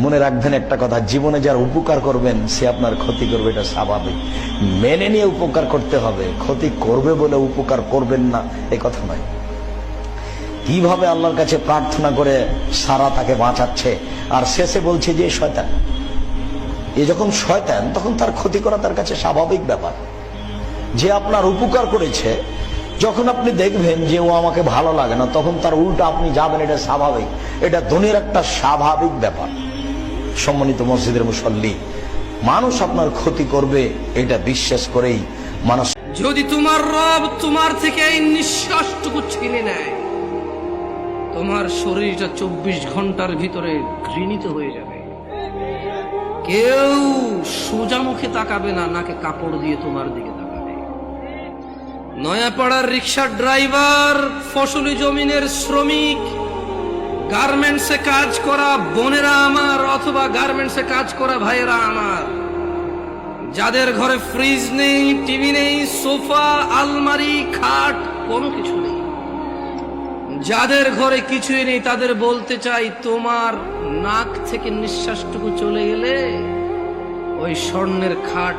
মনে রাখবেন একটা কথা, জীবনে যার উপকার করবেন সে আপনার ক্ষতি করবে, এটা স্বাভাবিক। মেনে নিয়ে উপকার করতে হবে, ক্ষতি করবে বলে উপকার করবেন না এ কথা নয়। কিভাবে আল্লাহর কাছে প্রার্থনা করে সারা তাকে বাঁচাচ্ছে, আর শেষে বলছে যে শয়তান। এ যখন শয়তান তখন তার ক্ষতি করা তার কাছে স্বাভাবিক ব্যাপার। যে আপনার উপকার করেছে, যখন আপনি দেখবেন যে ও আমাকে ভালো লাগে না, তখন তার উল্টা আপনি যাবেন, এটা স্বাভাবিক, এটা দুনিয়ার একটা স্বাভাবিক ব্যাপার। সম্মানিত মসজিদের মুসল্লি, মানুষ আপনার ক্ষতি করবে এটা বিশ্বাস করেই মানুষ। যদি তোমার রব তোমার থেকে এই নিঃশ্বাসটুকু ছিনে নেয়, তোমার শরীরটা 24 ঘন্টার ভিতরে ঘৃণিত হয়ে যাবে। কেউ সোজা মুখে তাকাবে না, নাকে কাপড় দিয়ে তোমার দিকে তাকাবে। নয়াপাড়ার রিক্সার ড্রাইভার, ফসলি জমিনের শ্রমিক, গার্মেন্টসে কাজ করা বোনেরা আমার, অথবা গার্মেন্টসে কাজ করা ভাইয়েরা আমার, যাদের ঘরে ফ্রিজ নেই, টিভি নেই, সোফা, আলমারি, খাট, কোনো কিছু নেই, যাদের ঘরে কিছুই নেই, তাদের বলতে চাই, তোমার নাক থেকে নিঃশ্বাসটুকু চলে গেলে ওই স্বর্ণের খাট